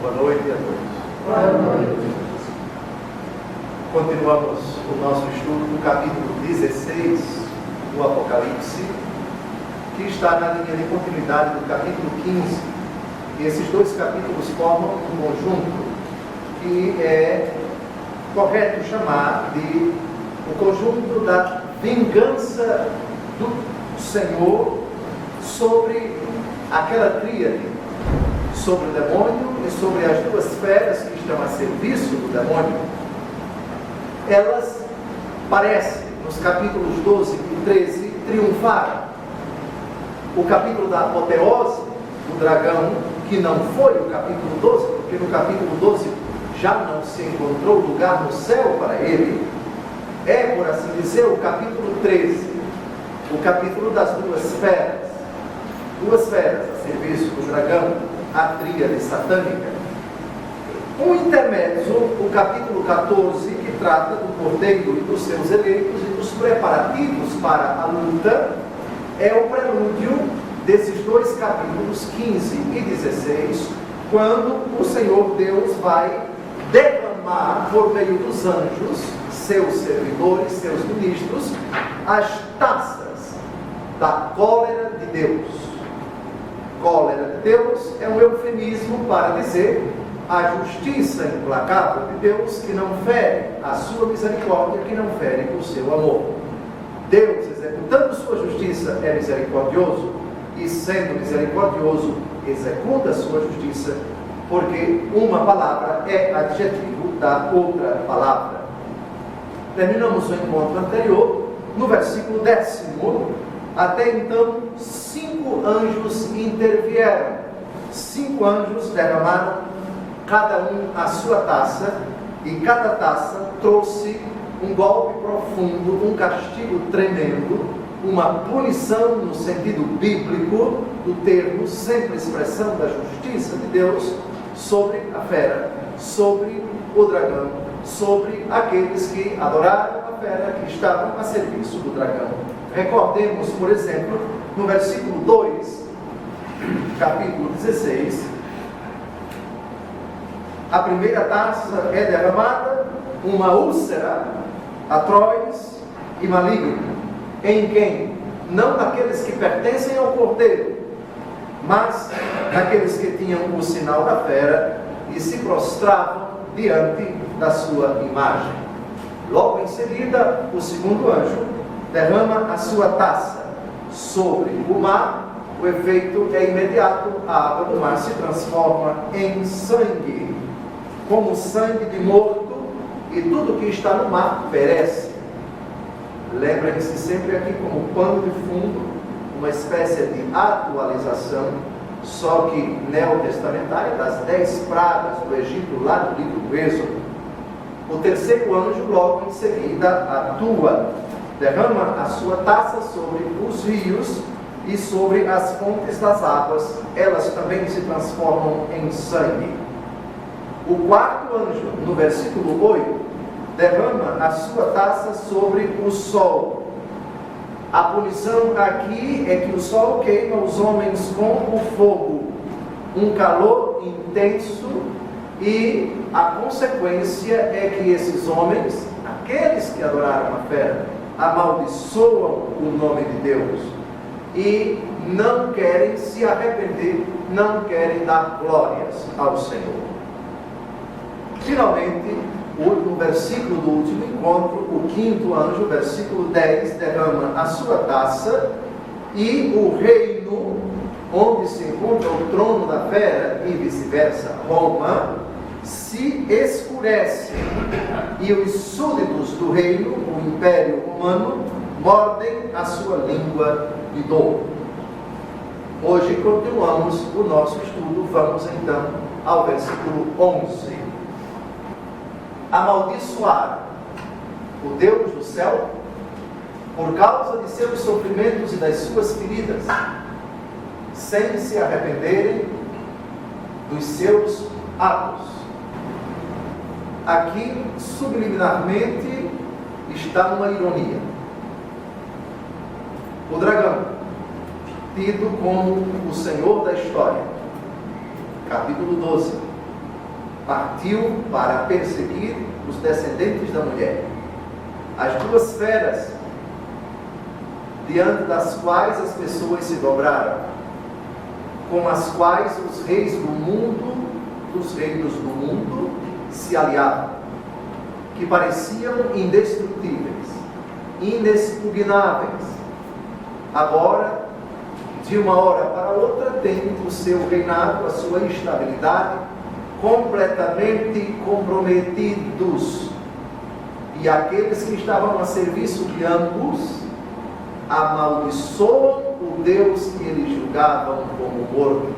Boa noite a todos. Boa noite. Continuamos o nosso estudo do capítulo 16 do Apocalipse, que está na linha de continuidade do capítulo 15. E esses dois capítulos formam um conjunto que é correto chamar de o conjunto da vingança do Senhor sobre aquela tríade, sobre o demônio e sobre as duas feras que estão a serviço do demônio. Elas parecem, nos capítulos 12 e 13, triunfaram. O capítulo da apoteose do dragão, que não foi o capítulo 12, porque no capítulo 12 já não se encontrou lugar no céu para ele, é, por assim dizer, o capítulo 13, o capítulo das duas feras a serviço do dragão, a tríade satânica. Um intermédio, o capítulo 14, que trata do cordeiro e dos seus eleitos e dos preparativos para a luta, é o prelúdio desses dois capítulos 15 e 16, quando o Senhor Deus vai derramar por meio dos anjos, seus servidores, seus ministros, as taças da cólera de Deus. Cólera de Deus é um eufemismo para dizer a justiça implacável de Deus, que não fere a sua misericórdia, que não fere o seu amor. Deus, executando sua justiça, é misericordioso, e sendo misericordioso, executa sua justiça, porque uma palavra é adjetivo da outra palavra. Terminamos o encontro anterior no versículo 10º. Até então, 5 anjos intervieram. 5 anjos derramaram cada um a sua taça, e cada taça trouxe um golpe profundo, um castigo tremendo, uma punição no sentido bíblico do termo, sempre expressão da justiça de Deus, sobre a fera, sobre o dragão, sobre aqueles que adoraram a fera, que estavam a serviço do dragão. Recordemos, por exemplo, no versículo 2, capítulo 16, a primeira taça é derramada, uma úlcera atroz e maligna. Em quem? Não naqueles que pertencem ao cordeiro, mas naqueles que tinham o sinal da fera e se prostravam diante da sua imagem. Logo em seguida, o segundo anjo derrama a sua taça sobre o mar. O efeito é imediato, a água do mar se transforma em sangue, como sangue de morto, e tudo que está no mar perece. Lembrem-se sempre aqui como pano de fundo, uma espécie de atualização, só que neotestamentária, das 10 pragas do Egito, lá no livro do Êxodo. O terceiro anjo, logo em seguida, atua, derrama a sua taça sobre os rios e sobre as fontes das águas, elas também se transformam em sangue. O quarto anjo, no versículo 8, derrama a sua taça sobre o sol. A punição aqui é que o sol queima os homens com o fogo, um calor intenso, e a consequência é que esses homens, aqueles que adoraram a fera, amaldiçoam o nome de Deus e não querem se arrepender, não querem dar glórias ao Senhor. Finalmente, no versículo do último encontro, o quinto anjo, versículo 10, derrama a sua taça, e o reino onde se encontra o trono da fera e vice-versa, Roma, se escurece, e os súditos do reino, o império romano, mordem a sua língua de dor. Hoje continuamos o nosso estudo. Vamos então ao versículo 11. Amaldiçoar o Deus do céu por causa de seus sofrimentos e das suas feridas, sem se arrependerem dos seus atos. Aqui, subliminarmente, está uma ironia. O dragão, tido como o senhor da história, capítulo 12, partiu para perseguir os descendentes da mulher. As duas feras diante das quais as pessoas se dobraram, com as quais os reis do mundo, dos reinos do mundo, se aliavam, que pareciam indestrutíveis, inexpugnáveis. Agora, de uma hora para outra, tem o seu reinado, a sua estabilidade, completamente comprometidos. E aqueles que estavam a serviço de ambos amaldiçoam o Deus que eles julgavam como morto.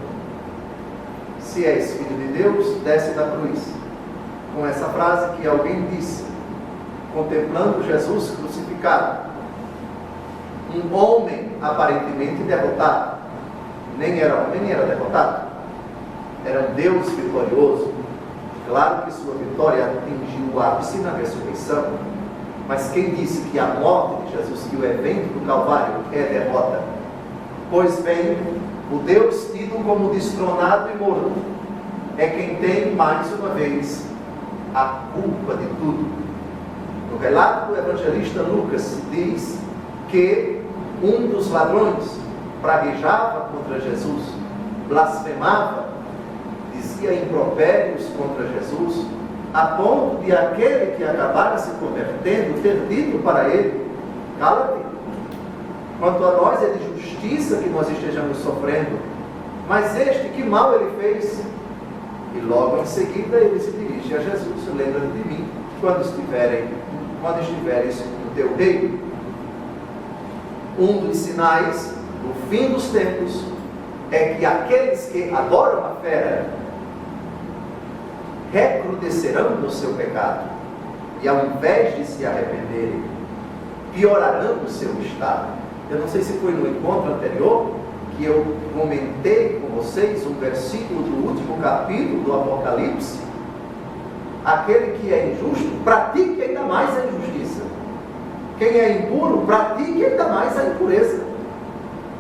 Se és filho de Deus, desce da cruz. Com essa frase que alguém disse, contemplando Jesus crucificado. Um homem aparentemente derrotado. Nem era homem, nem era derrotado. Era um Deus vitorioso. Claro que sua vitória atingiu o ápice na ressurreição. Mas quem disse que a morte de Jesus, que o evento do Calvário é derrota? Pois bem, o Deus tido como destronado e morto é quem tem, mais uma vez, a culpa de tudo. No relato do evangelista Lucas diz que um dos ladrões praguejava contra Jesus, blasfemava, dizia impropérios contra Jesus, a ponto de aquele que acabara se convertendo ter dito para ele: cala-te, quanto a nós é de justiça que nós estejamos sofrendo, mas este, que mal ele fez? E logo em seguida ele se dirige a Jesus: lembra-te de mim quando estiveres no teu reino. Um dos sinais do fim dos tempos é que aqueles que adoram a fera recrudescerão no seu pecado e, ao invés de se arrependerem, piorarão o seu estado. Eu não sei se foi no encontro anterior que eu comentei com vocês um versículo do último capítulo do Apocalipse: aquele que é injusto, pratique ainda mais a injustiça. Quem é impuro, pratique ainda mais a impureza.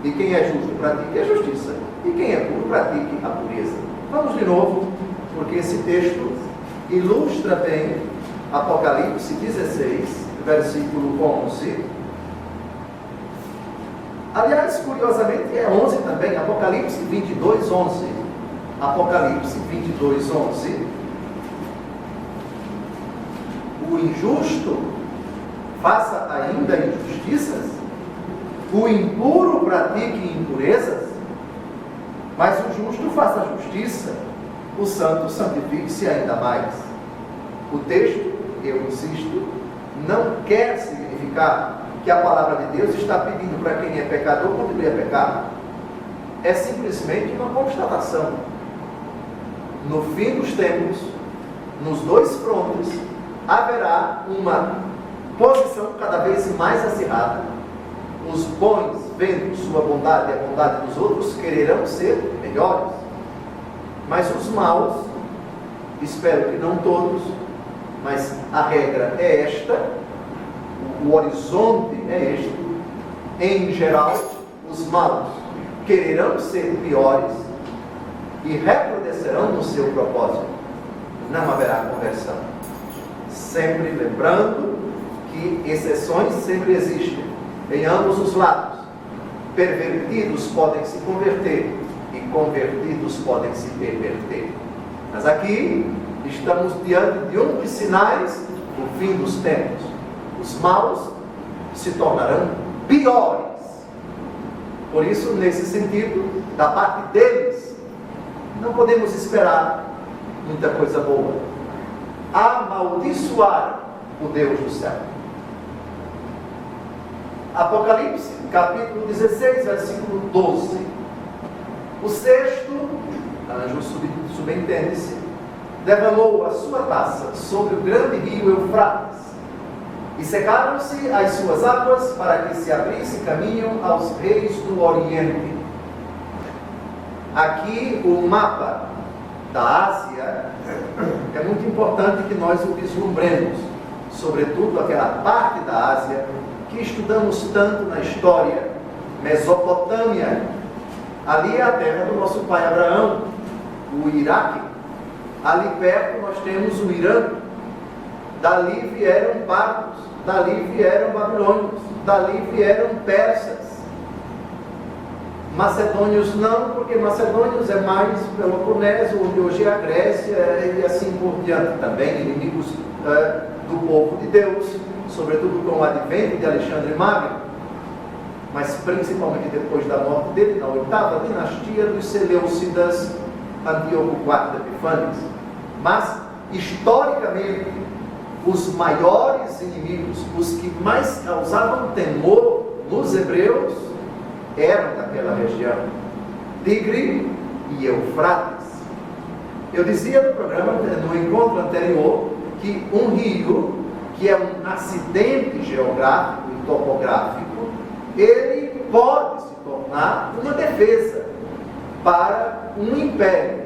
E quem é justo, pratique a justiça. E quem é puro, pratique a pureza. Vamos de novo, porque esse texto ilustra bem Apocalipse 16, versículo 11. Aliás, curiosamente, é 11 também, Apocalipse 22, 11. Apocalipse 22, 11. O injusto faça ainda injustiças, o impuro pratique impurezas, mas o justo faça justiça, o santo santifique-se ainda mais. O texto, eu insisto, não quer significar que a palavra de Deus está pedindo para quem é pecador continue a pecar. É simplesmente uma constatação. No fim dos tempos, nos dois frontes, haverá uma posição cada vez mais acirrada. Os bons, vendo sua bondade e a bondade dos outros, quererão ser melhores. Mas os maus, espero que não todos, mas a regra é esta, o horizonte é este: em geral, os maus quererão ser piores e recrudescerão no seu propósito. Não haverá conversão. Sempre lembrando que exceções sempre existem, em ambos os lados. Pervertidos podem se converter e convertidos podem se perverter. Mas aqui estamos diante de um dos sinais do fim dos tempos. Os maus se tornarão piores. Por isso, nesse sentido, da parte deles, não podemos esperar muita coisa boa. Amaldiçoar o Deus do céu. Apocalipse, capítulo 16, versículo 12. O sexto anjo, subentende-se, derramou a sua taça sobre o grande rio Eufrates, e secaram-se as suas águas para que se abrisse caminho aos reis do Oriente. Aqui o mapa da Ásia é muito importante que nós o vislumbremos, sobretudo aquela parte da Ásia que estudamos tanto na história, Mesopotâmia. Ali é a terra do nosso pai Abraão, o Iraque, Ali perto nós temos o Irã, dali vieram partos, dali vieram babilônios, dali vieram persas. Macedônios não, porque Macedônios é mais Peloponeso, onde hoje é a Grécia, e assim por diante. Também inimigos do povo de Deus, sobretudo com o advento de Alexandre Magno, mas principalmente depois da morte dele, na 8ª dinastia dos Seleucidas, Antíoco IV Epifânes. Mas, historicamente, os maiores inimigos, os que mais causavam temor nos hebreus, eram daquela região, Tigre e Eufrates. Eu dizia no programa, no encontro anterior, que um rio, que é um acidente geográfico e topográfico, ele pode se tornar uma defesa para um império,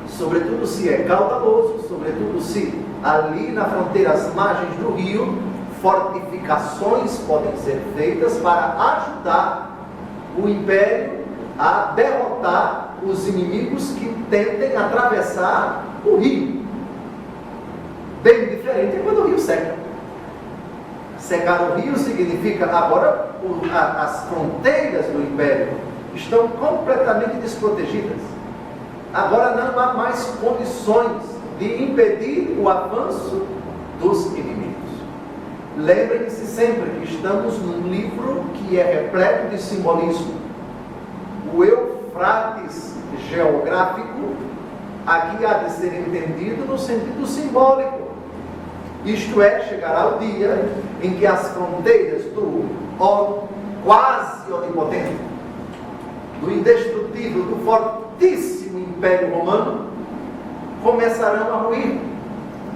sobretudo se é caudaloso, sobretudo se ali na fronteira, às margens do rio, fortificações podem ser feitas para ajudar o império a derrotar os inimigos que tentem atravessar o rio. Bem diferente é quando o rio seca. Secar o rio significa agora as fronteiras do império estão completamente desprotegidas. Agora não há mais condições de impedir o avanço dos inimigos. Lembrem-se sempre que estamos num livro que é repleto de simbolismo. O Eufrates geográfico aqui há de ser entendido no sentido simbólico. Isto é, chegará o dia em que as fronteiras do quase onipotente, do indestrutível, do fortíssimo Império Romano, começarão a ruir.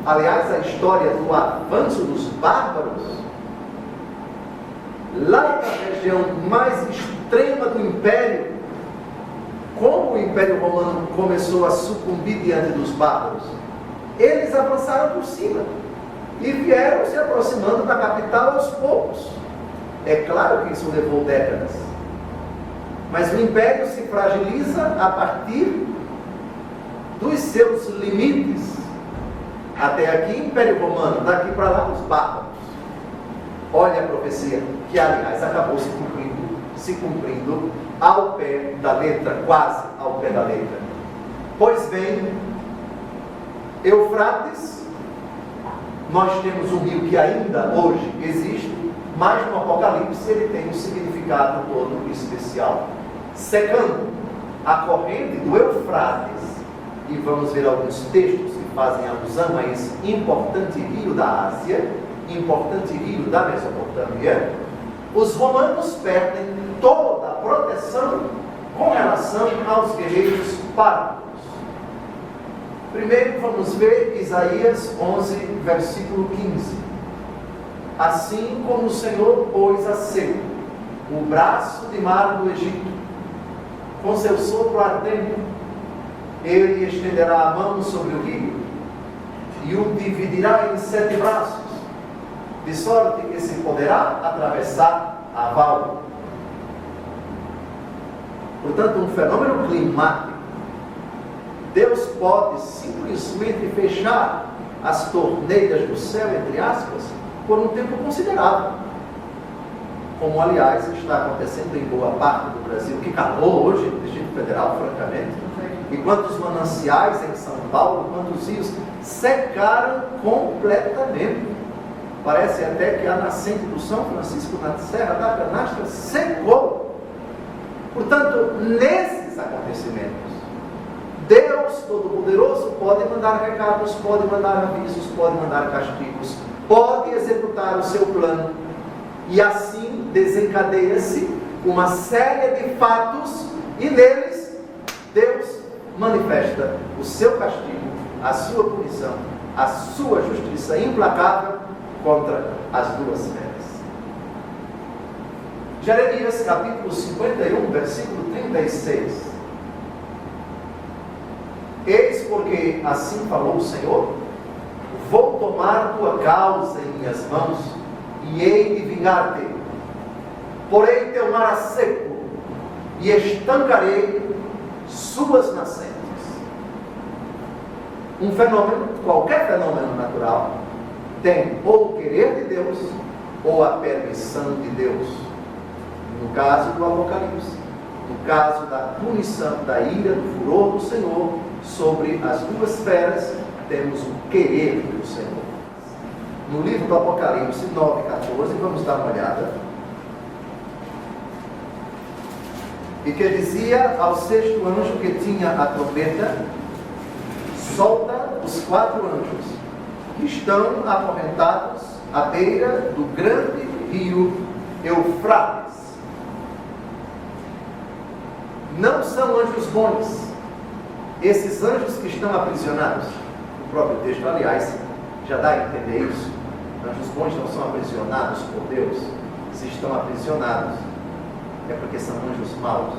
Aliás, a história do avanço dos bárbaros, lá na região mais extrema do Império, como o Império Romano começou a sucumbir diante dos bárbaros, eles avançaram por cima e vieram se aproximando da capital aos poucos. É claro que isso levou décadas, mas o Império se fragiliza a partir dos seus limites. Até aqui, Império Romano, daqui para lá, os bárbaros. Olha a profecia, que aliás acabou se cumprindo ao pé da letra, quase ao pé da letra. Pois bem, Eufrates, nós temos um rio que ainda hoje existe, mas no Apocalipse ele tem um significado todo especial. Secando a corrente do Eufrates, e vamos ver alguns textos que fazem alusão a esse importante rio da Ásia, importante rio da Mesopotâmia, os romanos perdem toda a proteção com relação aos guerreiros pardos. Primeiro vamos ver Isaías 11, versículo 15. Assim como o Senhor pôs a seco o braço de mar do Egito, com seu sopro ardente, ele estenderá a mão sobre o rio e o dividirá em 7 braços, de sorte que se poderá atravessar a val. Portanto, um fenômeno climático. Deus pode simplesmente fechar as torneiras do céu, entre aspas, por um tempo considerável, como aliás está acontecendo em boa parte do Brasil. Que calor hoje no Distrito Federal, francamente. E quantos mananciais em São Paulo, quantos rios secaram completamente. Parece até que a nascente do São Francisco na Serra da Canastra secou. Portanto, nesses acontecimentos, Deus Todo-Poderoso pode mandar recados, pode mandar avisos, pode mandar castigos, pode executar o seu plano, e assim desencadeia-se uma série de fatos, e neles Deus manifesta o seu castigo, a sua punição, a sua justiça implacável contra as duas feras. Jeremias capítulo 51, versículo 36. Eis porque assim falou o Senhor: vou tomar tua causa em minhas mãos, e hei de vingar-te. Porei teu mar a seco, e estancarei suas nascentes. Um fenômeno, qualquer fenômeno natural, tem ou o querer de Deus ou a permissão de Deus. No caso do Apocalipse, no caso da punição, da ira, do furor do Senhor sobre as duas feras, temos o querer do Senhor. No livro do Apocalipse 9:14, vamos dar uma olhada. E que dizia ao sexto anjo que tinha a trombeta: solta os 4 anjos que estão acorrentados à beira do grande rio Eufrates. Não são anjos bons esses anjos que estão aprisionados. O próprio texto, aliás, já dá a entender isso. Anjos bons não são aprisionados por Deus. Se estão aprisionados, é porque são anjos maus.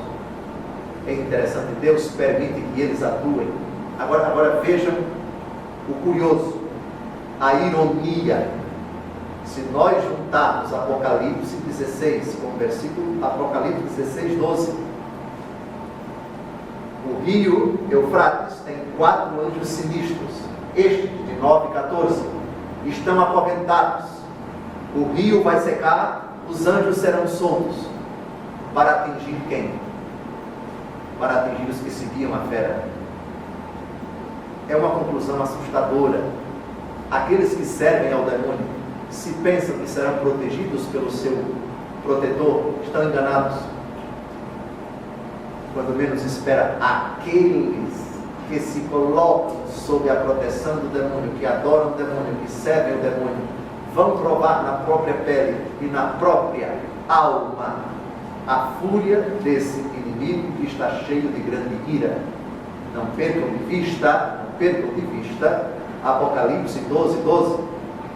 É interessante, Deus permite que eles atuem. Agora vejam o curioso, a ironia. Se nós juntarmos Apocalipse 16 com o versículo Apocalipse 16:12, o rio Eufrates tem 4 anjos sinistros. Este de 9:14 estão acorrentados. O rio vai secar, os anjos serão soltos. Para atingir quem? Para atingir os que seguiam a fera. É uma conclusão assustadora. Aqueles que servem ao demônio, se pensam que serão protegidos pelo seu protetor, estão enganados. Quando menos espera, aqueles que se colocam sob a proteção do demônio, que adoram o demônio, que servem ao demônio, vão provar na própria pele e na própria alma a fúria desse inimigo que está cheio de grande ira. Não percam de vista, Apocalipse 12:12.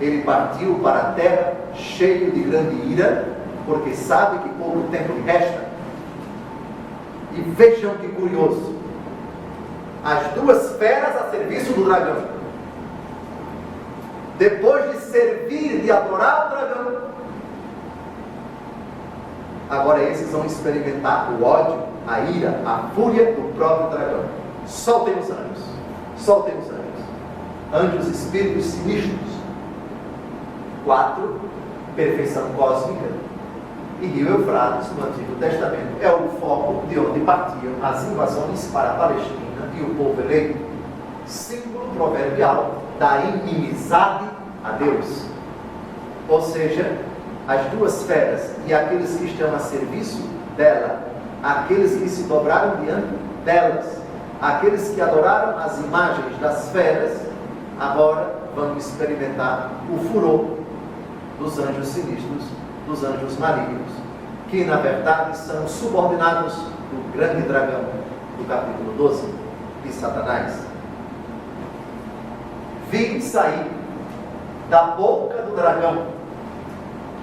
Ele partiu para a terra cheio de grande ira, porque sabe que pouco tempo lhe resta. E vejam que curioso, as 2 feras a serviço do dragão, depois de servir, de adorar o dragão, agora esses vão experimentar o ódio, a ira, a fúria do próprio dragão. Soltem os anjos, soltem os anjos. Anjos, espíritos sinistros. 4, perfeição cósmica. E rio Eufrates, no Antigo Testamento, é o foco de onde partiam as invasões para a Palestina e o povo eleito. Símbolo proverbial da inimizade a Deus. Ou seja, as 2 feras e aqueles que estão a serviço dela, aqueles que se dobraram diante delas, aqueles que adoraram as imagens das feras, agora vão experimentar o furor dos anjos sinistros, dos anjos malignos, que na verdade são subordinados do grande dragão do capítulo 12, de Satanás. Vi sair da boca do dragão,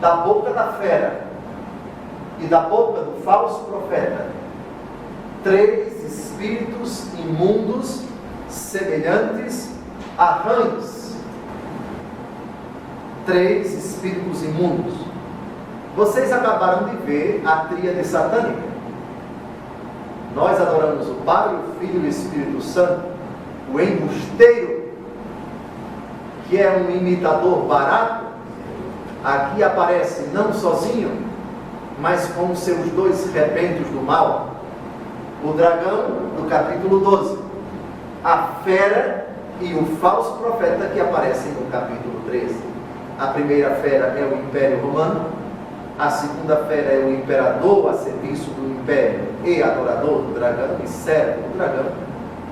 da boca da fera e da boca do falso profeta 3 espíritos imundos semelhantes a rãs. 3 espíritos imundos. Vocês acabaram de ver a tríade satânica. Nós adoramos o Pai, o Filho e o Espírito Santo, o embusteiro, que é um imitador barato. Aqui aparece não sozinho, mas com seus 2 rebentos do mal. O dragão do capítulo 12, a fera e o falso profeta que aparecem no capítulo 13. A primeira fera é o Império Romano, a segunda fera é o imperador a serviço do império e adorador do dragão e servo do dragão,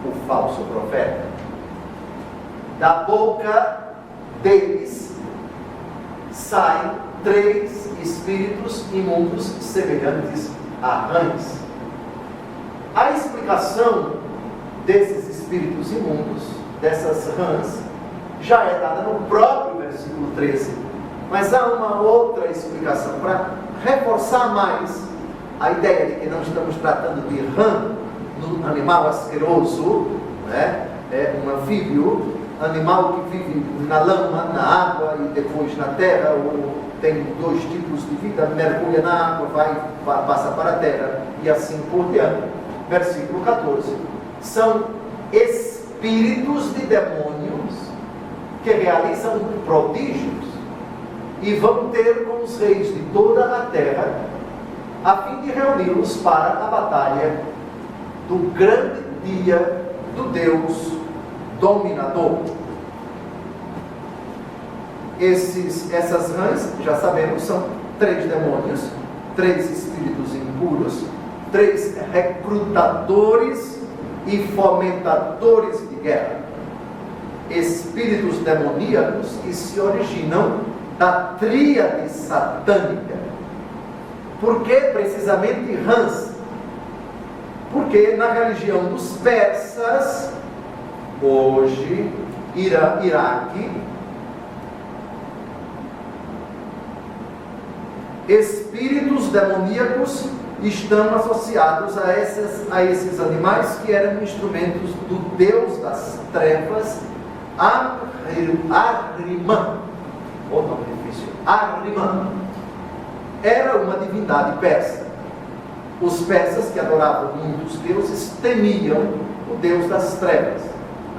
o falso profeta. Da boca deles saem 3 espíritos imundos semelhantes a rãs. A explicação desses espíritos imundos, dessas rãs, já é dada no próprio versículo 13. Mas há uma outra explicação para reforçar mais a ideia de que não estamos tratando de rã, no animal asqueroso, né? É um anfíbio, animal que vive na lama, na água e depois na terra, ou tem 2 tipos de vida, mergulha na água, passa para a terra e assim por diante. Versículo 14. São espíritos de demônios que realizam prodígios e vão ter com os reis de toda a terra, a fim de reuni-los para a batalha do grande dia do Deus dominador. Essas rãs, já sabemos, são 3 demônios, 3 espíritos impuros, 3 recrutadores e fomentadores de guerra. Espíritos demoníacos que se originam da tríade satânica. Por que precisamente rãs? Porque na religião dos persas, hoje, Iraque, espíritos demoníacos estão associados a esses animais que eram instrumentos do deus das trevas, Ahriman. O nome difícil. Ahriman era uma divindade persa. Os persas, que adoravam muitos deuses, temiam o deus das trevas,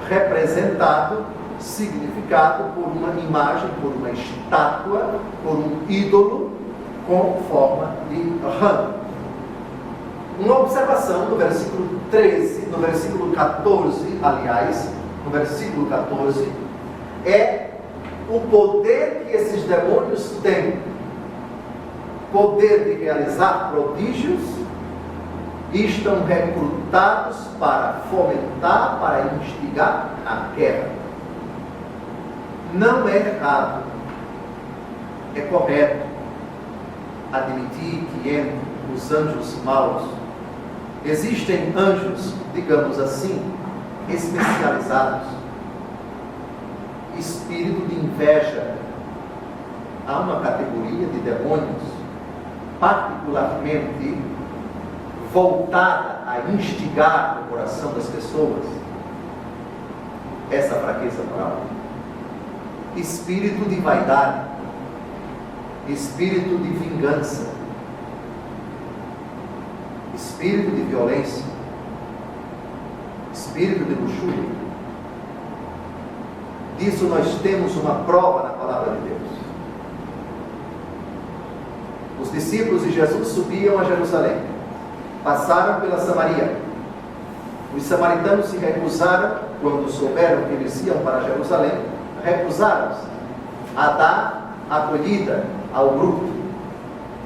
representado, significado por uma imagem, por uma estátua, por um ídolo com forma de rã. Uma observação no versículo 13, no versículo 14, aliás, no versículo 14, é o poder que esses demônios têm. Poder de realizar prodígios, e estão recrutados para fomentar, para instigar a guerra. Não é errado, é correto admitir que entre os anjos maus existem anjos, digamos assim, especializados. Espírito de inveja. Há uma categoria de demônios particularmente voltada a instigar o coração das pessoas essa fraqueza moral. Espírito de vaidade, espírito de vingança, espírito de violência, espírito de luxúria. Disso nós temos uma prova na palavra de Deus. Os discípulos de Jesus subiam a Jerusalém, passaram pela Samaria. Os samaritanos se recusaram, quando souberam que eles iam para Jerusalém, recusaram-se a dar acolhida ao grupo.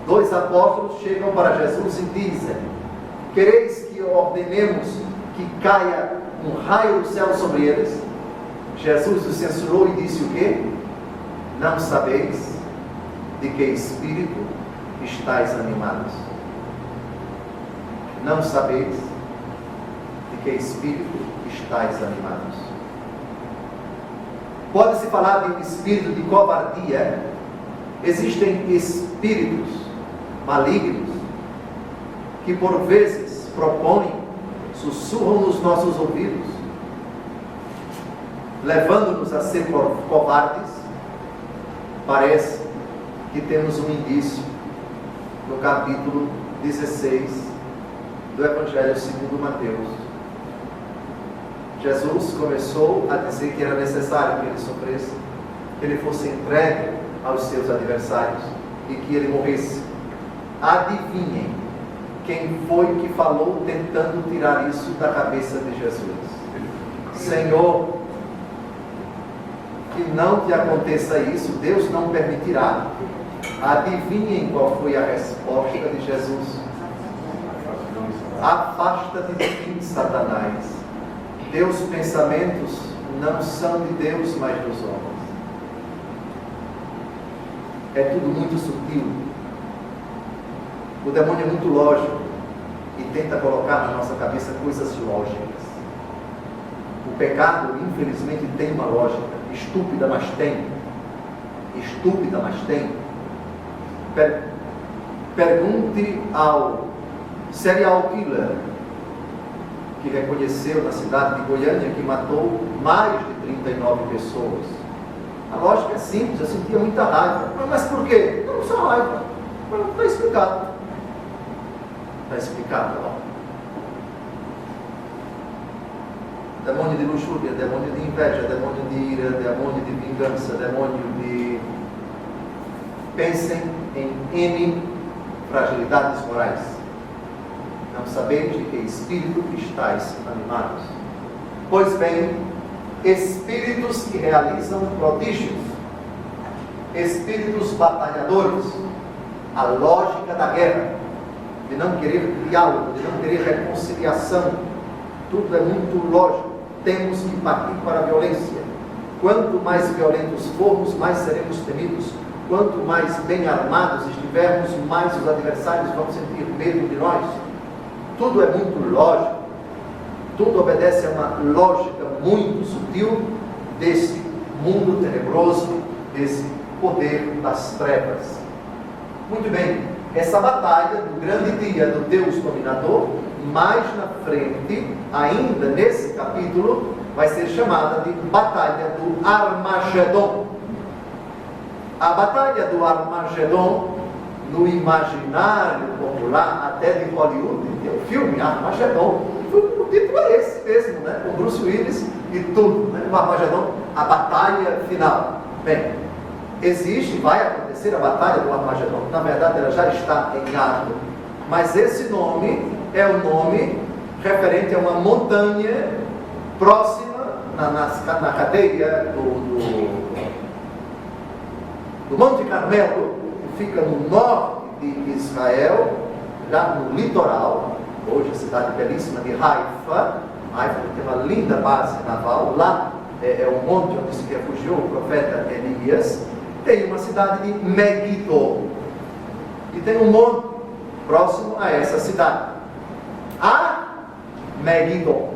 2 apóstolos chegam para Jesus e dizem: quereis que ordenemos que caia um raio do céu sobre eles? Jesus os censurou e disse o quê? Não sabeis de que espírito estáis animados? Não sabeis de que espírito estáis animados? Pode-se falar de um espírito de covardia. Existem espíritos malignos que por vezes propõem, sussurram nos nossos ouvidos, levando-nos a ser covardes. Parece que temos um indício no capítulo 16 do Evangelho segundo Mateus. Jesus começou a dizer que era necessário que ele sofresse, que ele fosse entregue aos seus adversários e que ele morresse. Adivinhem quem foi que falou tentando tirar isso da cabeça de Jesus? Senhor, que não te aconteça isso, Deus não permitirá. Adivinhem qual foi a resposta de Jesus? Afasta-te de mim, Satanás. Teus pensamentos não são de Deus, mas dos homens. É tudo muito sutil. O demônio é muito lógico e tenta colocar na nossa cabeça coisas lógicas. O pecado, infelizmente, tem uma lógica. Estúpida, mas tem. Estúpida, mas tem. Pergunte ao serial killer que reconheceu na cidade de Goiânia que matou mais de 39 pessoas. A lógica é simples, eu sentia muita raiva. Mas por quê? Não, só raiva. Não está explicado. Está explicado lá. demônio de luxúria, demônio de inveja, demônio de ira, demônio de vingança, demônio de... Pensem em N fragilidades morais. Não sabeis de que espírito estáis animados. Pois bem, espíritos que realizam prodígios, espíritos batalhadores, a lógica da guerra, de não querer diálogo, de não querer reconciliação, tudo é muito lógico, temos que partir para a violência. Quanto mais violentos formos, mais seremos temidos. Quanto mais bem armados estivermos, mais os adversários vão sentir medo de nós. Tudo é muito lógico, tudo obedece a uma lógica muito sutil desse mundo tenebroso, desse poder das trevas. Muito bem, essa batalha do grande dia do Deus dominador, mais na frente, ainda nesse capítulo, vai ser chamada de Batalha do Armagedon. A Batalha do Armagedon, no imaginário popular, até de Hollywood, tem o filme Armagedon. O título é esse mesmo, né? Com Bruce Willis e tudo, né? O Armagedon, a batalha final. Bem, existe, vai acontecer a Batalha do Armagedon. Na verdade, ela já está em ato. Mas esse nome é o nome referente a uma montanha próxima, na cadeia do Monte Carmelo, que fica no norte de Israel, já no litoral, hoje a cidade belíssima de Haifa. Haifa tem uma linda base naval, lá é o monte onde se refugiou o profeta Elias. Tem uma cidade de Megiddo, e tem um monte próximo a essa cidade, a Megiddo.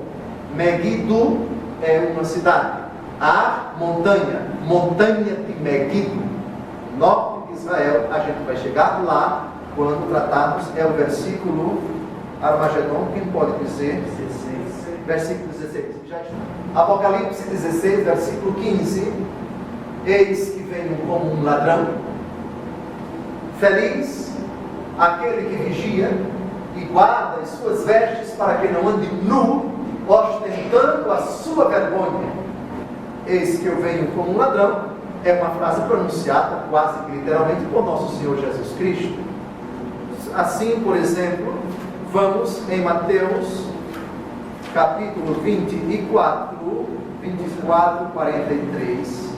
Megiddo é uma cidade, a montanha de Megiddo, norte de Israel. A gente vai chegar lá quando tratarmos, é o versículo Armagedon, quem pode dizer? 16. Versículo 16. Apocalipse 16, versículo 15. Eis que venho como um ladrão. Feliz aquele que vigia e guarda as suas vestes para que não ande nu, ostentando a sua vergonha. Eis que eu venho como um ladrão. É uma frase pronunciada quase que literalmente por nosso Senhor Jesus Cristo. Assim, por exemplo, vamos em Mateus capítulo 24, 43.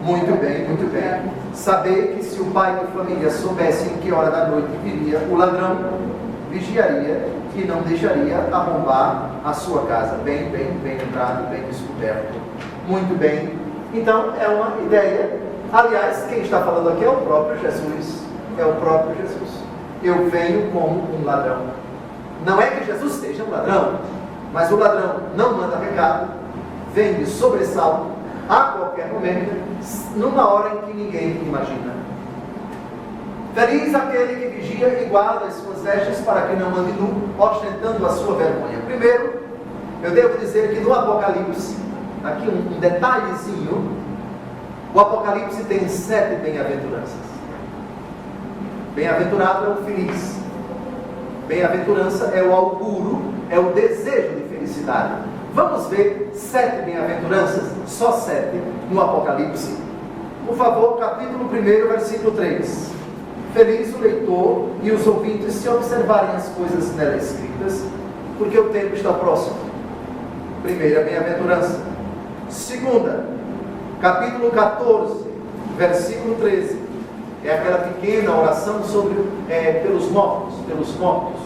Muito bem, muito bem. Saber que se o pai de família soubesse em que hora da noite viria o ladrão, vigiaria e não deixaria arrombar a sua casa. Bem lembrado, bem descoberto. Muito bem. Então, é uma ideia. Aliás, quem está falando aqui é o próprio Jesus. É o próprio Jesus. Eu venho como um ladrão. Não é que Jesus seja um ladrão, mas o ladrão não manda recado, vem de sobressalto a qualquer momento, numa hora em que ninguém imagina. Feliz aquele que vigia e guarda as suas vestes para que não ande nu, ostentando a sua vergonha. Primeiro, eu devo dizer que no Apocalipse, aqui um detalhezinho, o Apocalipse tem 7 bem-aventuranças. Bem-aventurado é o feliz. Bem-aventurança é o auguro, é o desejo de felicidade. Vamos ver 7 bem-aventuranças, só 7, no Apocalipse. Por favor, capítulo 1, versículo 3. Feliz o leitor e os ouvintes se observarem as coisas nela escritas, porque o tempo está próximo. Primeira bem-aventurança. Segunda, capítulo 14, versículo 13. É aquela pequena oração sobre pelos mortos.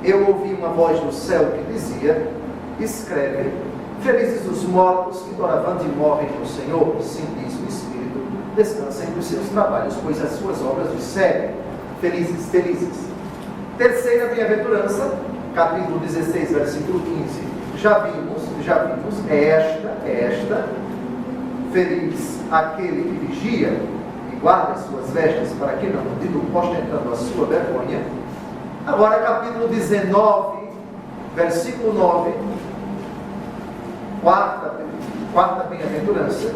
Eu ouvi uma voz do céu que dizia: escreve, felizes os mortos que doravante morrem no Senhor, sim, diz o Espírito, descansem dos seus trabalhos, pois as suas obras os seguem. Felizes. Terceira bem-aventurança, capítulo 16, versículo 15. Já vimos, é esta, feliz aquele que vigia e guarda as suas vestes para que não ande nu, ostentando a sua vergonha. Agora, capítulo 19, versículo 9, quarta bem-aventurança.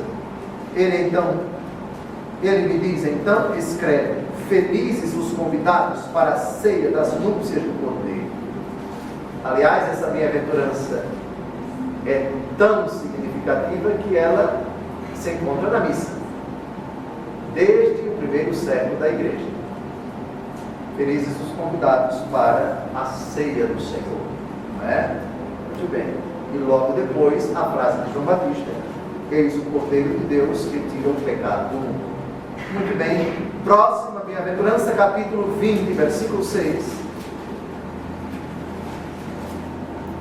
Ele me diz então, escreve: felizes os convidados para a ceia das núpcias do Cordeiro. Aliás, essa bem-aventurança é tão significativa que ela se encontra na missa, desde o primeiro século da igreja. Felizes os convidados para a ceia do Senhor, não é? Muito bem. E logo depois a frase de João Batista: eis o Cordeiro de Deus que tira o pecado do mundo. Muito bem. Próxima bem-aventurança, capítulo 20, versículo 6.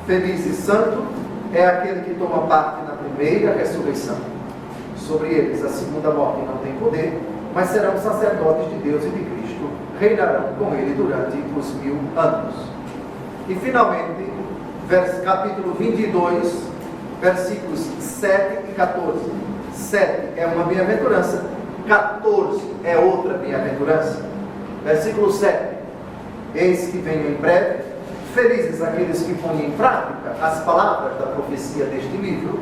Feliz e santo é aquele que toma parte na primeira ressurreição. Sobre eles a segunda morte não tem poder, mas serão sacerdotes de Deus e de Cristo, reinarão com ele durante os 1000 anos. E finalmente, capítulo 22, versículos 7 e 14. 7 é uma bem-aventurança, 14 é outra bem-aventurança. Versículo 7: eis que venho em breve, felizes aqueles que põem em prática as palavras da profecia deste livro.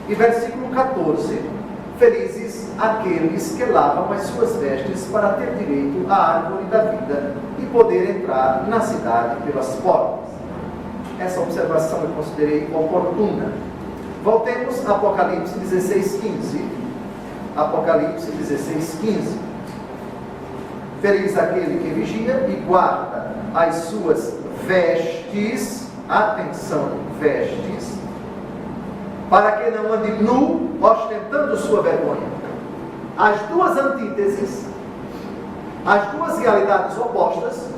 E versículo 14: felizes aqueles que lavam as suas vestes para ter direito à árvore da vida e poder entrar na cidade pelas portas. Essa observação eu considerei oportuna. Voltemos a Apocalipse 16:15. Apocalipse 16:15. Feliz aquele que vigia e guarda as suas vestes, atenção, vestes, para que não ande nu, ostentando sua vergonha. As duas antíteses, as duas realidades opostas,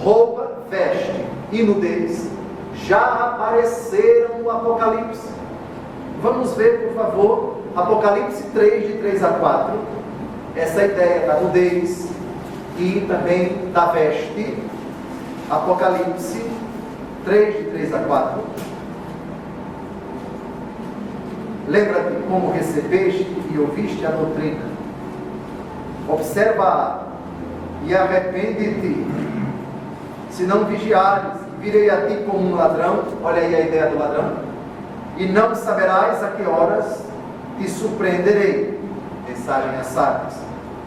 roupa, veste e nudez, já apareceram no Apocalipse. Vamos ver, por favor, Apocalipse 3, de 3 a 4, essa ideia da nudez e também da veste. Apocalipse 3, de 3 a 4. Lembra-te como recebeste e ouviste a doutrina. Observa e arrepende-te. Se não vigiares, virei a ti como um ladrão. Olha aí a ideia do ladrão. E não saberás a que horas te surpreenderei. Mensagem a Sardes.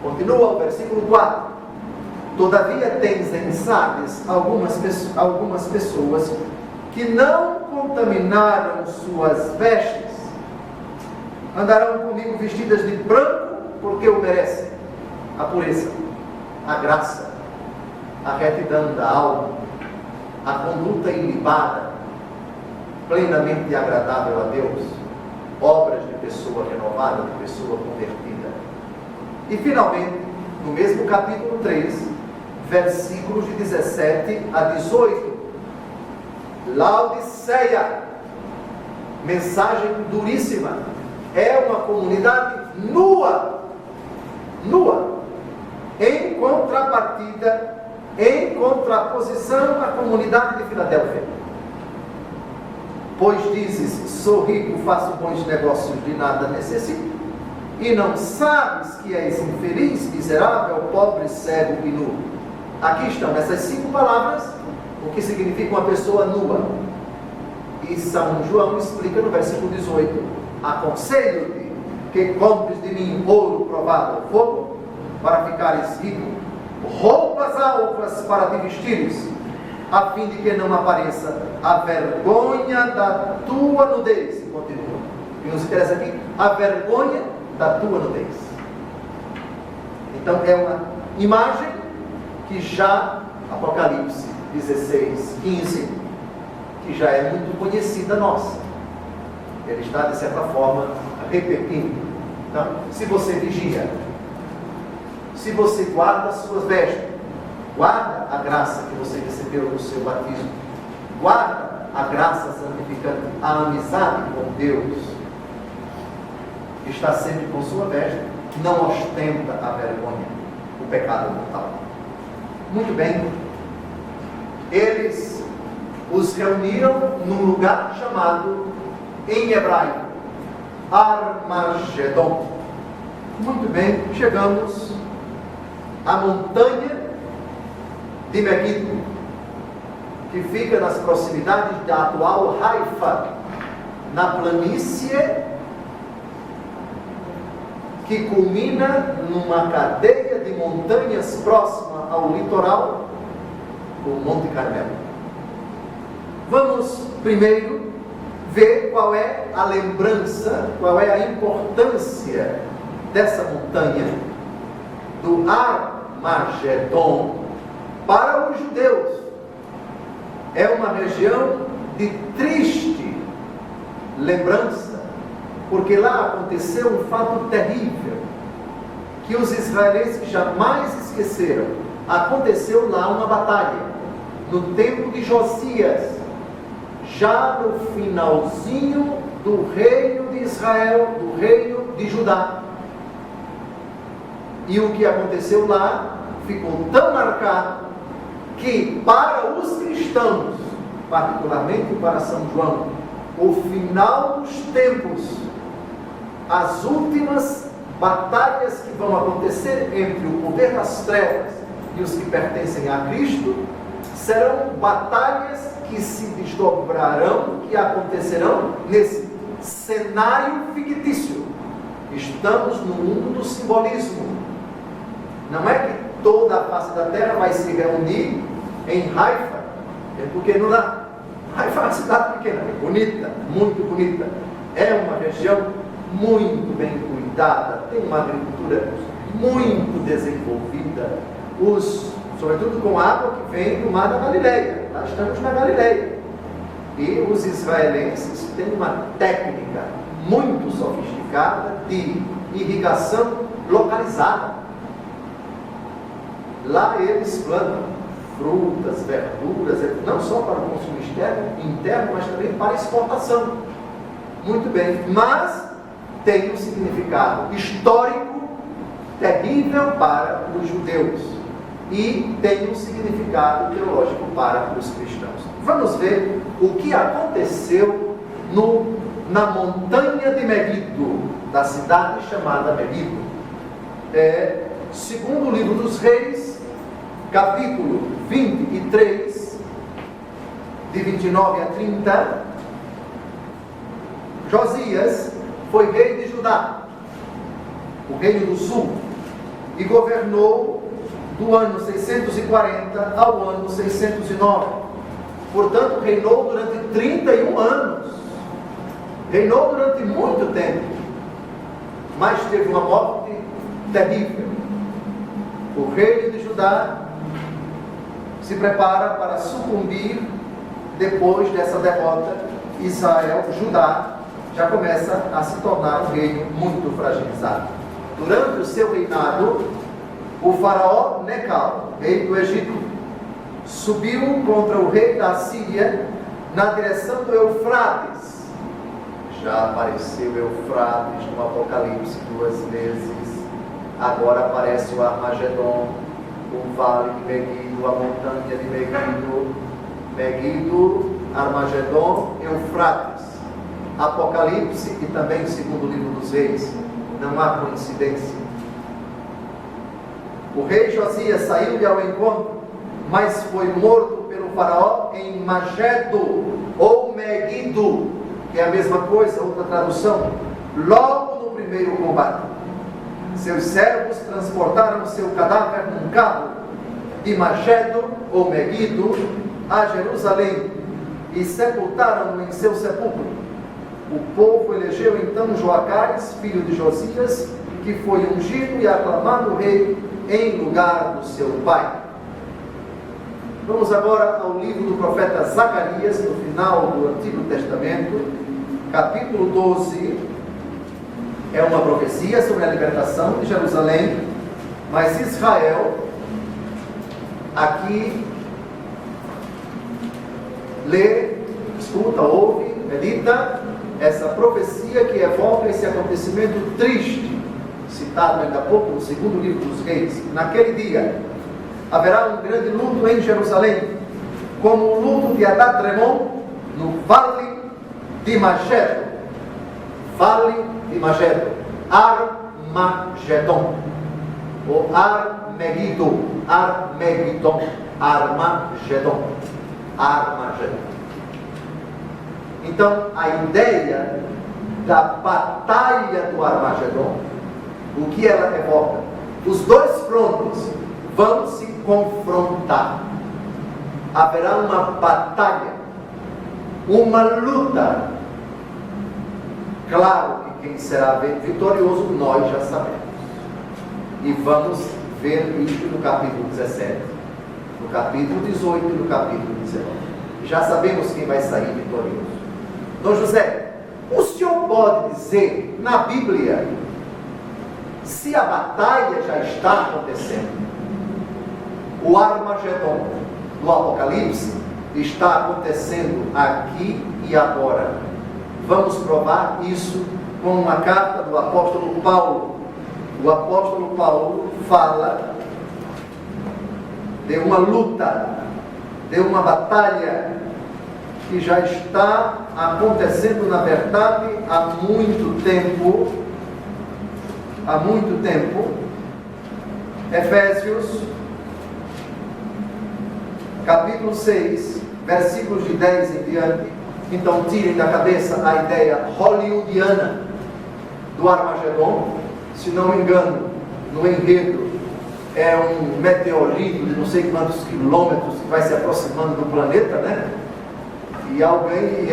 Continua o versículo 4. Todavia tens em Sardes algumas pessoas que não contaminaram suas vestes. Andarão comigo vestidas de branco, porque o merecem. A pureza, a graça, a retidão da alma, a conduta ilibada, plenamente agradável a Deus, obras de pessoa renovada, de pessoa convertida. E finalmente, no mesmo capítulo 3, versículos de 17 a 18, Laodiceia, mensagem duríssima, é uma comunidade nua, em contrapartida, em contraposição à comunidade de Filadélfia. Pois dizes, sou rico, faço bons negócios, de nada necessito, e não sabes que és infeliz, miserável, pobre, cego e nu. Aqui estão essas 5 palavras, o que significa uma pessoa nua. E São João explica no versículo 18: aconselho-te que compres de mim ouro provado ao fogo, para ficares rico, roupas alvas para te vestires, a fim de que não apareça a vergonha da tua nudez. Continua. E nos interessa aqui, a vergonha da tua nudez. Então é uma imagem que já, Apocalipse 16:15, que já é muito conhecida nossa. Ele está, de certa forma, repetindo. Então, se você vigia, se você guarda as suas vestes, guarda a graça que você recebeu no seu batismo, guarda a graça santificante, a amizade com Deus, está sempre com sua veste, não ostenta a vergonha, o pecado mortal. Muito bem, eles os reuniram num lugar chamado, em hebraico, Armagedon. Muito bem, chegamos à montanha de Megiddo, que fica nas proximidades da atual Haifa, na planície que culmina numa cadeia de montanhas próxima ao litoral, o Monte Carmelo. Vamos primeiro ver qual é a lembrança, qual é a importância dessa montanha do Armagedon para os judeus. É uma região de triste lembrança, porque lá aconteceu um fato terrível, que os israelenses jamais esqueceram. Aconteceu lá uma batalha, no tempo de Josias, já no finalzinho do reino de Israel, do reino de Judá. E o que aconteceu lá ficou tão marcado que para os cristãos, particularmente para São João, o final dos tempos, as últimas batalhas que vão acontecer entre o poder das trevas e os que pertencem a Cristo, serão batalhas que se desdobrarão, que acontecerão nesse cenário fictício. Estamos no mundo do simbolismo. Não é que toda a face da terra vai se reunir em Haifa, porque não dá. Haifa é uma cidade pequena, bonita, muito bonita. É uma região muito bem cuidada, tem uma agricultura muito desenvolvida, sobretudo com água que vem do mar da Galileia. Nós estamos na Galileia. E os israelenses têm uma técnica muito sofisticada de irrigação localizada. Lá eles plantam frutas, verduras, não só para o consumo interno, mas também para exportação. Muito bem, mas tem um significado histórico terrível para os judeus e tem um significado teológico para os cristãos. Vamos ver o que aconteceu na montanha de Megido, da cidade chamada Megido. Segundo o livro dos Reis, capítulo 23, de 29 a 30, Josias foi rei de Judá, o reino do sul, e governou do ano 640 ao ano 609. Portanto, reinou durante 31 anos. Reinou durante muito tempo, mas teve uma morte terrível. O reino de Judá se prepara para sucumbir depois dessa derrota. Israel, Judá, já começa a se tornar um reino muito fragilizado. Durante o seu reinado, o faraó Necal, rei do Egito, subiu contra o rei da Síria na direção do Eufrates. Já apareceu Eufrates no Apocalipse 2 vezes. Agora aparece o Armagedon, o vale de Megido, a montanha de Megido. Megido, Armagedon, Eufrates. Apocalipse e também o segundo livro dos Reis. Não há coincidência. O rei Josias saiu-lhe ao encontro, mas foi morto pelo faraó em Magedo ou Megido, que é a mesma coisa, outra tradução, logo no primeiro combate. Seus servos transportaram seu cadáver num carro de Magedo ou Megido a Jerusalém e sepultaram-no em seu sepulcro. O povo elegeu então Joacás, filho de Josias, que foi ungido e aclamado rei em lugar do seu pai. Vamos agora ao livro do profeta Zacarias, no final do Antigo Testamento, capítulo 12. É uma profecia sobre a libertação de Jerusalém, mas Israel, aqui, lê, escuta, ouve, medita essa profecia que evoca esse acontecimento triste, citado ainda há pouco no segundo livro dos Reis. Naquele dia, haverá um grande luto em Jerusalém, como o luto de Adad-Remon no vale de Magedo. Vale de Magedo, Armagedon, ou Armegido, Armagedon, Armagedon, Armagedon. Então, a ideia da batalha do Armagedon, o que ela evoca? Os dois frontes vão se confrontar. Haverá uma batalha, uma luta Claro que quem será vitorioso nós já sabemos. E vamos ver isso no capítulo 17, no capítulo 18 e no capítulo 19. Já sabemos quem vai sair vitorioso. Dom José, o senhor pode dizer na Bíblia se a batalha já está acontecendo? O Armagedon do Apocalipse está acontecendo aqui e agora. Vamos provar isso com uma carta do apóstolo Paulo. O apóstolo Paulo fala de uma luta, de uma batalha que já está acontecendo, na verdade, há muito tempo. Há muito tempo. Efésios, capítulo 6, versículos de 10 em diante. Então tirem da cabeça a ideia hollywoodiana do Armagedon. Se não me engano, no enredo é um meteorito de não sei quantos quilômetros que vai se aproximando do planeta, né? E alguém,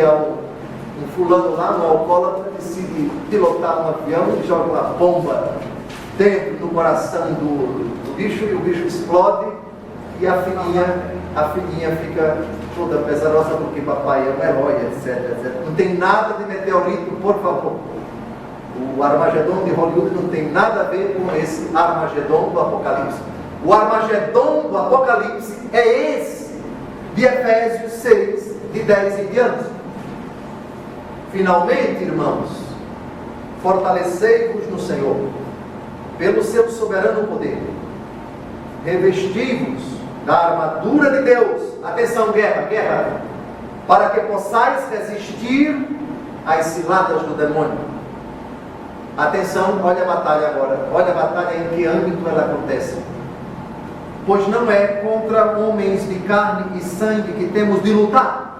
um fulano lá, um alcoólatra, decide pilotar um avião e joga uma bomba dentro do coração do bicho, e o bicho explode, e a filhinha fica toda pesarosa porque papai é um herói, etc, etc. Não tem nada de meteorito, por favor. O Armagedon de Hollywood não tem nada a ver com esse Armagedon do Apocalipse. O Armagedon do Apocalipse é esse de Efésios 6, de 10 em diante. Finalmente, irmãos, fortalecei-vos no Senhor, pelo seu soberano poder. Revesti-vos da armadura de Deus. Atenção, guerra, para que possais resistir às ciladas do demônio. Atenção, olha a batalha agora. Olha a batalha em que âmbito ela acontece. Pois não é contra homens de carne e sangue que temos de lutar,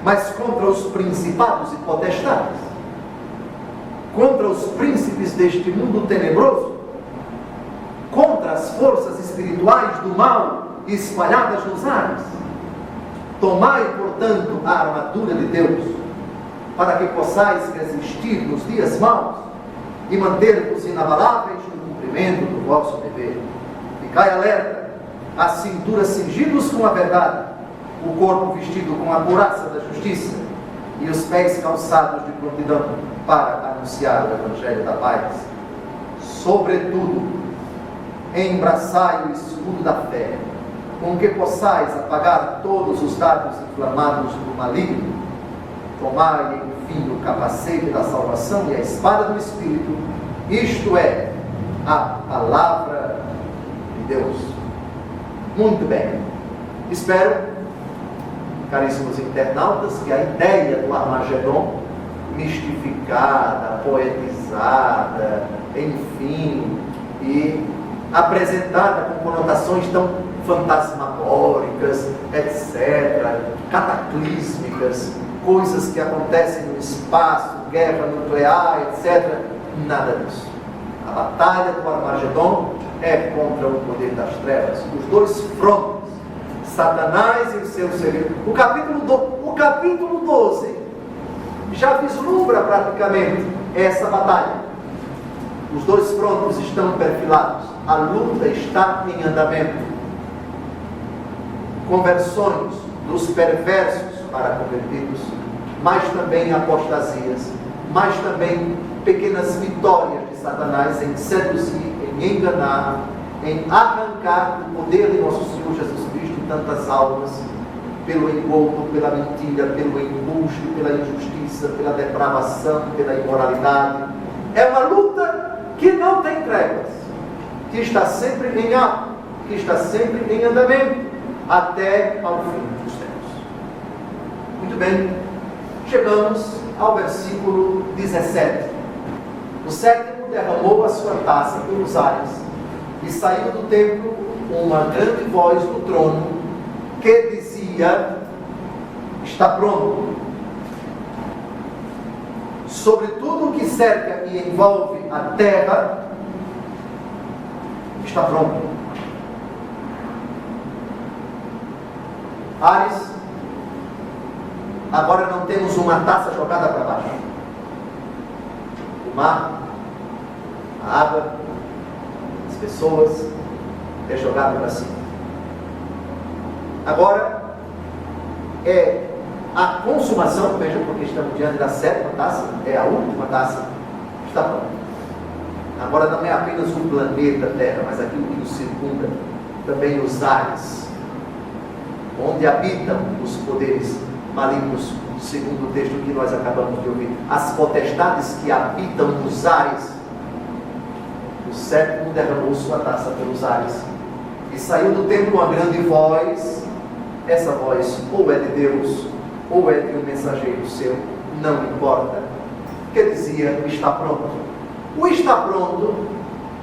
mas contra os principados e potestades, contra os príncipes deste mundo tenebroso, contra as forças espirituais do mal espalhadas nos ares. Tomai, portanto, a armadura de Deus, para que possais resistir nos dias maus e manter-vos inabaláveis no cumprimento do vosso dever. Ficai alerta, a cintura cingidos com a verdade, o corpo vestido com a couraça da justiça e os pés calçados de prontidão para anunciar o Evangelho da paz. Sobretudo, embraçai o escudo da fé, com que possais apagar todos os dardos inflamados do maligno. Tomai, enfim, o capacete da salvação e a espada do Espírito, isto é, a palavra de Deus. Muito bem. Espero, caríssimos internautas, que a ideia do Armagedon, mistificada, poetizada, enfim, e apresentada com conotações tão fantasmagóricas, etc., cataclísmicas, coisas que acontecem no espaço, guerra nuclear, etc., nada disso. A batalha do Armagedon é contra o poder das trevas, os dois frontes, Satanás e o seu serviço. O capítulo 12 já vislumbra praticamente essa batalha. Os dois frontes estão perfilados, a luta está em andamento. Conversões dos perversos para convertidos, mas também apostasias, mas também pequenas vitórias de Satanás em seduzir, em enganar, em arrancar o poder de nosso Senhor Jesus Cristo em tantas almas, pelo engano, pela mentira, pelo embuste, pela injustiça, pela depravação, pela imoralidade. É uma luta que não tem trevas, que está sempre em ato, que está sempre em andamento, até ao fim dos tempos. Muito bem, chegamos ao versículo 17. O sétimo derramou a sua taça pelos ares, e saiu do templo uma grande voz do trono, que dizia: está pronto. Sobre tudo o que cerca e envolve a terra, está pronto. Ares, agora não temos uma taça jogada para baixo. mar, a água, as pessoas, é jogado para cima. Agora, é a consumação, veja, porque estamos diante da 7ª taça, é a última taça, está pronta. Agora não é apenas o planeta Terra, mas aquilo que o circunda, também os ares, onde habitam os poderes malignos, segundo o texto que nós acabamos de ouvir, as potestades que habitam nos ares. O 7º derramou sua taça pelos ares, e saiu do templo uma grande voz. Essa voz ou é de Deus, ou é de um mensageiro seu, não importa, que dizia: está pronto. O está pronto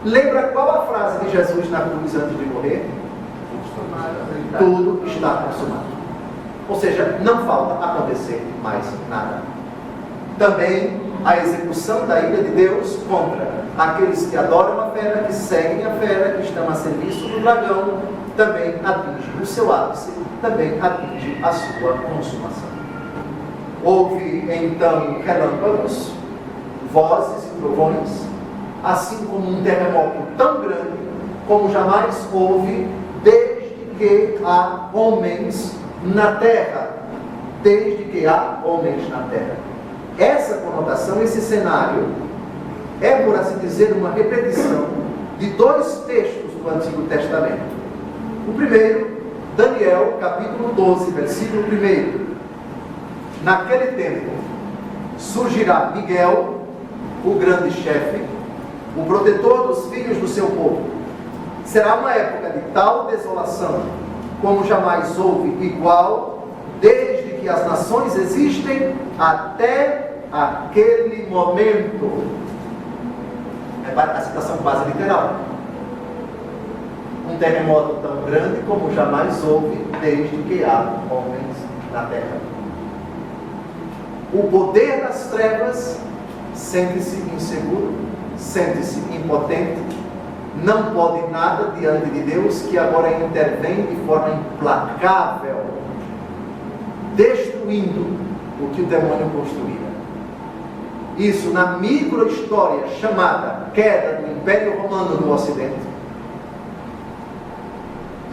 lembra qual a frase de Jesus na cruz antes de morrer? Tudo está consumado. Ou seja, não falta acontecer mais nada. Também a execução da ira de Deus contra aqueles que adoram a fera, que seguem a fera, que estão a serviço do dragão, também atinge o seu ápice, também atinge a sua consumação. Houve então relâmpagos, vozes e trovões, assim como um terremoto tão grande como jamais houve desde que há homens na terra. Desde que há homens na terra. Essa conotação, esse cenário, é, por assim dizer, uma repetição de 2 textos do Antigo Testamento. O primeiro, Daniel, capítulo 12, versículo 1. Naquele tempo surgirá Miguel, o grande chefe, o protetor dos filhos do seu povo. Será uma época de tal desolação como jamais houve igual, desde que as nações existem até aquele momento. É a citação quase literal. Um terremoto tão grande como jamais houve desde que há homens na terra. O poder das trevas sente-se inseguro, sente-se impotente, não pode nada diante de Deus, que agora intervém de forma implacável, destruindo o que o demônio construía. Isso na micro-história chamada queda do Império Romano no Ocidente.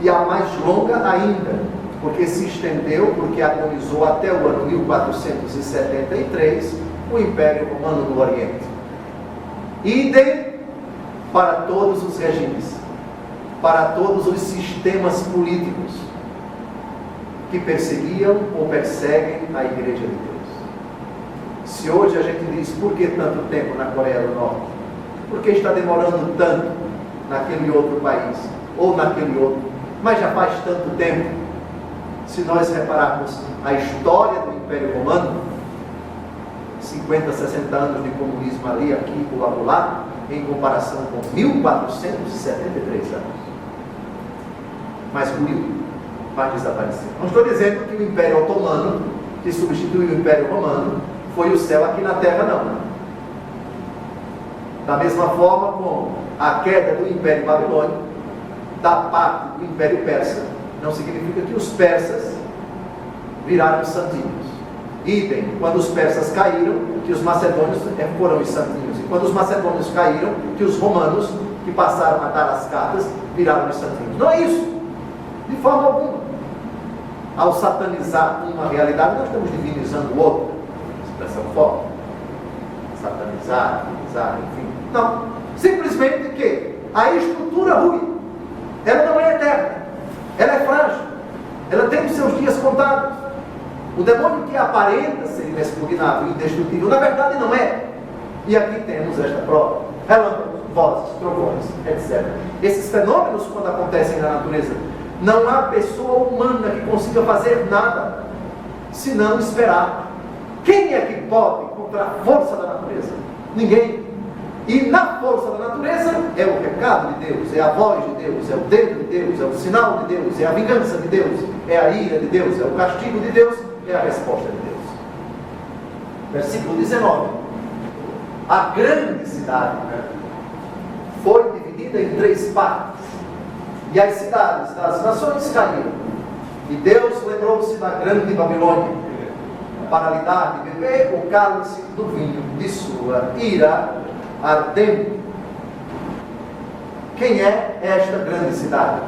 E a mais longa ainda, porque se estendeu, porque agonizou até o ano 1473, o Império Romano no Oriente. Idem para todos os regimes, para todos os sistemas políticos que perseguiam ou perseguem a Igreja de Deus. Se hoje a gente diz: por que tanto tempo na Coreia do Norte? Por que está demorando tanto naquele outro país ou naquele outro? Mas já faz tanto tempo. Se nós repararmos a história do Império Romano, 50, 60 anos de comunismo ali, aqui, por lá, em comparação com 1473 anos. Mas ruiu, vai desaparecer. Não estou dizendo que o Império Otomano, que substituiu o Império Romano, foi o céu aqui na terra, não. Da mesma forma como a queda do Império Babilônico, da parte do Império Persa, não significa que os persas viraram santinhos. Idem, quando os persas caíram, que os macedônios foram os santinhos. E quando os macedônios caíram, que os romanos, que passaram a dar as cartas, viraram os santinhos. Não é isso, de forma alguma. Ao satanizar uma realidade, nós estamos divinizando outra. Expressão forte. Satanizar, divinizar, enfim. Não. Simplesmente que a estrutura ruim, ela não é eterna. Ela é frágil. Ela tem os seus dias contados. O demônio que aparenta ser inexpugnável e indestrutível, na verdade não é. E aqui temos esta prova. Relâmpagos, vozes, trovões, etc. Esses fenômenos, quando acontecem na natureza, não há pessoa humana que consiga fazer nada, senão esperar. Quem é que pode contra a força da natureza? Ninguém. E na força da natureza é o recado de Deus, é a voz de Deus, é o dedo de Deus, é o sinal de Deus, é a vingança de Deus, é a ira de Deus, é o castigo de Deus, é a resposta de Deus. Versículo 19. A grande cidade foi dividida em 3 partes, e as cidades das nações caíram. E Deus lembrou-se da grande Babilônia, para lhe dar de beber o cálice do vinho de sua ira, ardendo. Quem é esta grande cidade?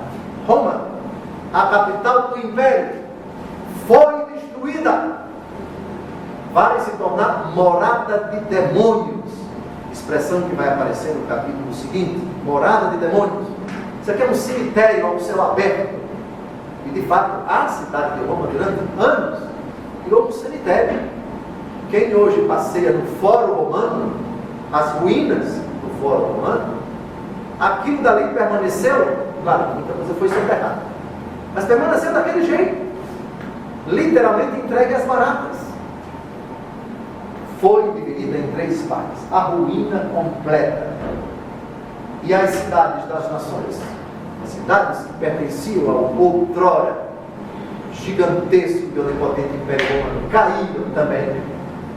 Roma, a capital do império, foi destruída. Vai se tornar morada de demônios. Expressão que vai aparecer no capítulo seguinte. Morada de demônios. Isso aqui é um cemitério ao céu aberto. E de fato, a cidade de Roma, durante anos, virou um cemitério. Quem hoje passeia no Fórum Romano, as ruínas do Fórum Romano, aquilo dali permaneceu, claro, muita coisa foi soterrada, mas permaneceu daquele jeito, literalmente entregue às baratas. Foi dividida em 3 partes, a ruína completa. E as cidades das nações, as cidades que pertenciam ao outrora gigantesco e onipotente Império Romano, caíram também.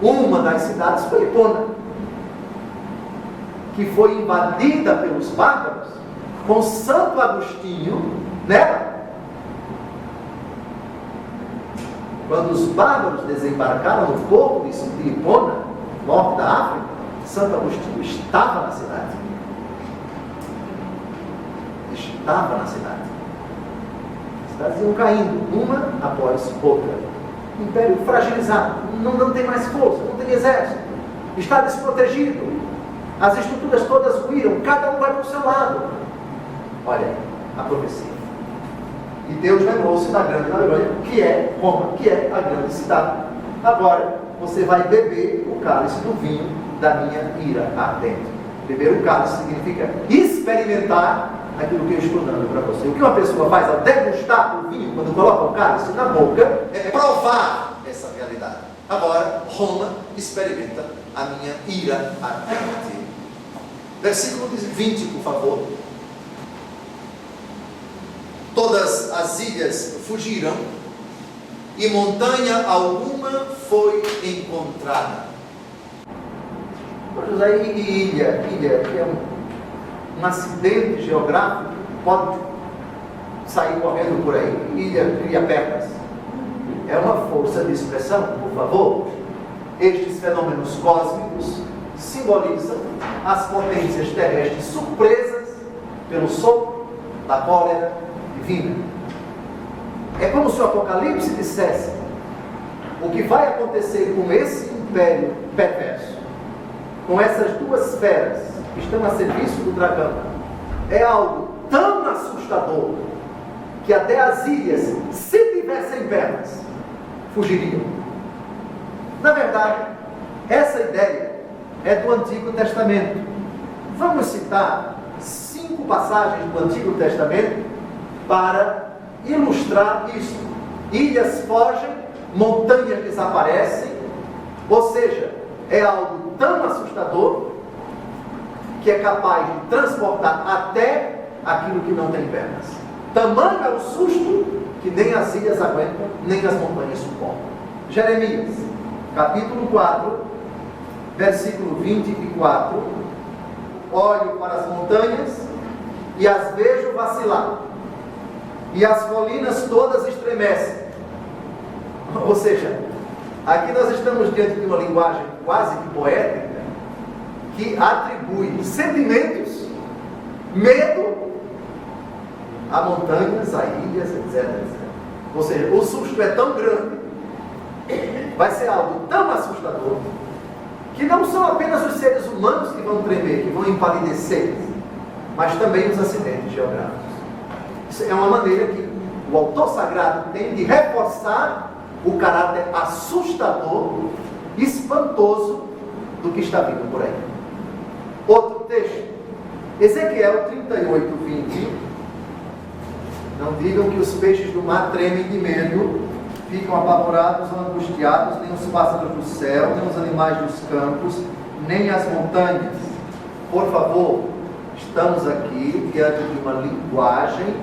Uma das cidades foi Hipona, que foi invadida pelos bárbaros, com Santo Agostinho nela. Quando os bárbaros desembarcaram no porto de Hipona, norte da África, Santo Agostinho estava na cidade. Estava na cidade. As cidades iam caindo, uma após outra. Império fragilizado, não tem mais força, não tem exército, está desprotegido, as estruturas todas ruíram, cada um vai para o seu lado. Olha a profecia. E Deus lembrou-se da grande Babilônia, que é Roma, que é a grande cidade. Agora você vai beber o cálice do vinho da minha ira ardente. Beber o cálice significa experimentar aquilo que eu estou dando para você. O que uma pessoa faz ao degustar o vinho, quando coloca o cálice na boca, é provar essa realidade. Agora, Roma experimenta a minha ira ardente. Versículo 20, por favor. Todas as ilhas fugiram e montanha alguma foi encontrada. José, ilha, que é um acidente geográfico, pode sair correndo por aí. Ilha cria pernas. É uma força de expressão, por favor. Estes fenômenos cósmicos simbolizam as potências terrestres surpresas pelo sopro da cólera divina. É como se o Apocalipse dissesse: o que vai acontecer com esse império perverso, com essas 2 feras que estão a serviço do dragão, é algo tão assustador que até as ilhas, se tivessem pernas, fugiriam. Na verdade, essa ideia é do Antigo Testamento. Vamos citar 5 passagens do Antigo Testamento para ilustrar isso. Ilhas fogem, montanhas desaparecem, ou seja, é algo tão assustador que é capaz de transportar até aquilo que não tem pernas. Tamanho é o susto que nem as ilhas aguentam, nem as montanhas suportam. Jeremias, capítulo 4, versículo 24. Olho para as montanhas e as vejo vacilar, e as colinas todas estremecem. Ou seja, aqui nós estamos diante de uma linguagem quase que poética, que atribui sentimentos, medo a montanhas, a ilhas, etc. Ou seja, o susto é tão grande, vai ser algo tão assustador, que não são apenas os seres humanos que vão tremer, que vão empalidecer, mas também os acidentes geográficos. Isso é uma maneira que o autor sagrado tem de reforçar o caráter assustador, espantoso do que está vindo por aí. Outro texto, Ezequiel 38, 20. Não digam que os peixes do mar tremem de medo, ficam apavorados ou angustiados, nem os pássaros do céu, nem os animais dos campos, nem as montanhas. Por favor, estamos aqui diante de uma linguagem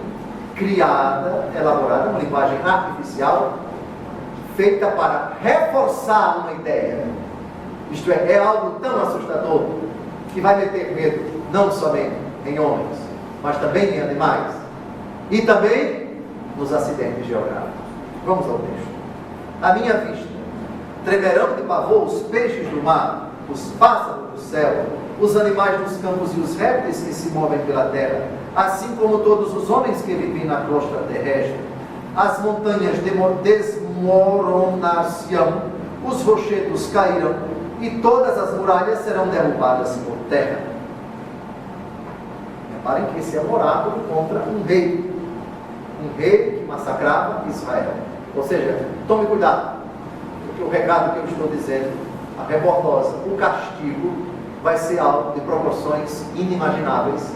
criada, elaborada, uma linguagem artificial, feita para reforçar uma ideia. Isto é algo tão assustador que vai meter medo não somente em homens, mas também em animais e também nos acidentes geográficos. Vamos ao texto. À minha vista tremerão de pavor os peixes do mar, os pássaros do céu, os animais dos campos e os répteis que se movem pela terra, assim como todos os homens que vivem na crosta terrestre. As montanhas desmoronar-se-ão, os rochedos cairão, e todas as muralhas serão derrubadas por terra. Reparem que esse é um oráculo contra um rei que massacrava Israel. Ou seja, tome cuidado, porque o recado que eu estou dizendo, a rebordosa, o castigo, vai ser algo de proporções inimagináveis,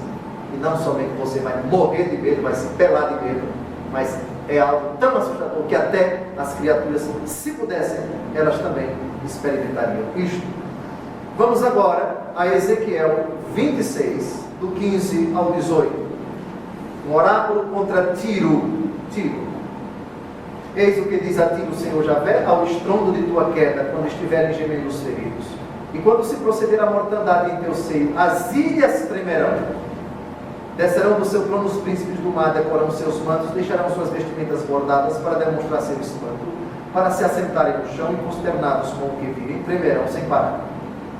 e não somente você vai morrer de medo, vai se pelar de medo, mas é algo tão assustador que até as criaturas, se pudessem, elas também experimentariam isto. Vamos agora a Ezequiel 26, do 15 ao 18. Um oráculo contra Tiro. Eis o que diz a ti o Senhor Javé, ao estrondo de tua queda, quando estiverem gemendo os feridos. E quando se proceder a mortandade em teu seio, as ilhas tremerão. Descerão do seu trono os príncipes do mar, decorarão seus mantos, deixarão suas vestimentas bordadas para demonstrar seu espanto, para se assentarem no chão e consternados com o que virem, tremerão sem parar.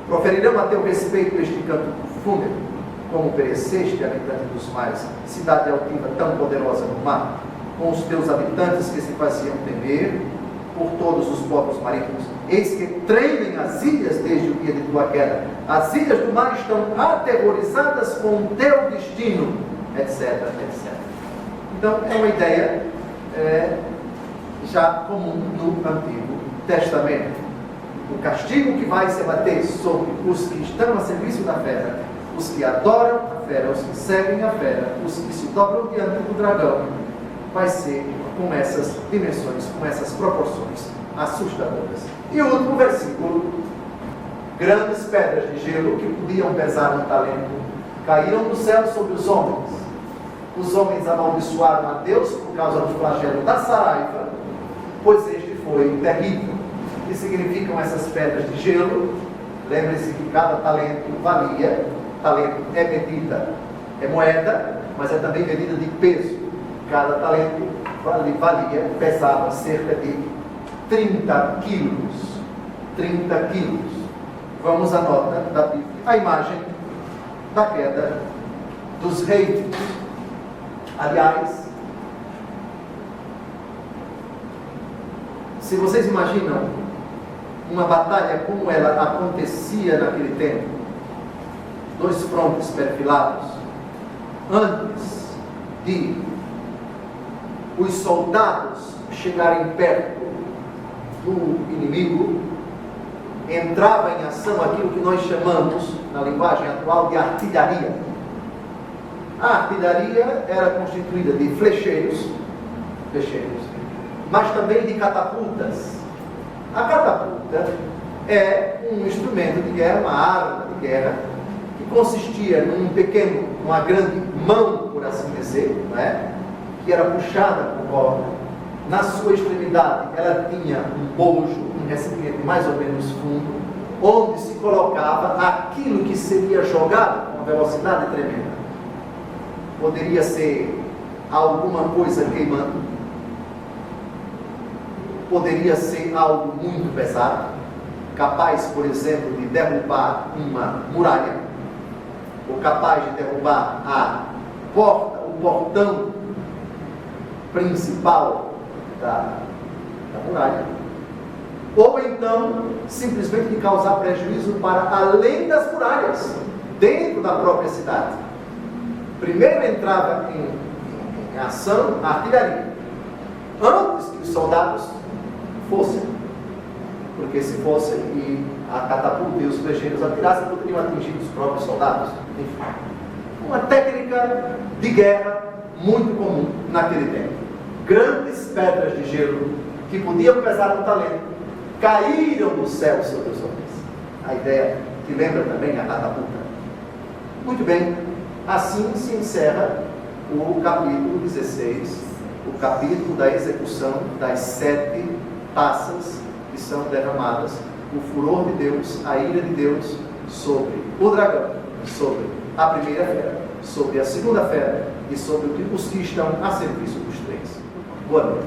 Proferirão a teu respeito este canto fúnebre, como pereceste, habitante dos mares, cidade altiva tão poderosa no mar, com os teus habitantes que se faziam temer por todos os povos marítimos. Eis que tremem as ilhas desde o dia de tua queda. As ilhas do mar estão aterrorizadas com o teu destino, etc, etc. Então, é uma ideia já comum no Antigo Testamento. O castigo que vai se abater sobre os que estão a serviço da fera, os que adoram a fera, os que seguem a fera, os que se dobram diante do dragão, vai ser com essas dimensões, com essas proporções assustadoras. E o último versículo: grandes pedras de gelo que podiam pesar um talento caíram do céu sobre os homens. Os homens amaldiçoaram a Deus por causa do flagelo da saraiva, pois este foi terrível. O que significam essas pedras de gelo? Lembre-se que cada talento valia. Talento é medida, é moeda, mas é também medida de peso. Cada talento valia, pesava cerca de 30 quilos. 30 quilos. Vamos à nota da Bíblia. A imagem da queda dos reis. Aliás, se vocês imaginam uma batalha como ela acontecia naquele tempo, dois frontes perfilados, antes de os soldados chegarem perto do inimigo, entrava em ação aquilo que nós chamamos, na linguagem atual, de artilharia. A artilharia era constituída de flecheiros, mas também de catapultas. A catapulta é um instrumento de guerra, uma arma de guerra, que consistia numa grande mão, por assim dizer, não é? Que era puxada por corda. Na sua extremidade, ela tinha um bojo, um recipiente mais ou menos fundo, onde se colocava aquilo que seria jogado com uma velocidade tremenda. Poderia ser alguma coisa queimando, poderia ser algo muito pesado, capaz, por exemplo, de derrubar uma muralha, ou capaz de derrubar a porta, o portão principal da muralha, ou então simplesmente de causar prejuízo para além das muralhas, dentro da própria cidade. Primeiro entrava em ação a artilharia, antes que os soldados fossem, porque se fossem e a catapulta e os flecheiros atirassem, poderiam atingir os próprios soldados. Enfim, uma técnica de guerra muito comum naquele tempo. Grandes pedras de gelo que podiam pesar um talento caíram do céu sobre os homens. A ideia que lembra também a catapulta. Muito bem, assim se encerra o capítulo 16, o capítulo da execução das 7 taças que são derramadas, o furor de Deus, a ira de Deus sobre o dragão, sobre a primeira fera, sobre a segunda fera e sobre os que estão a serviço dos 3. Boa noite.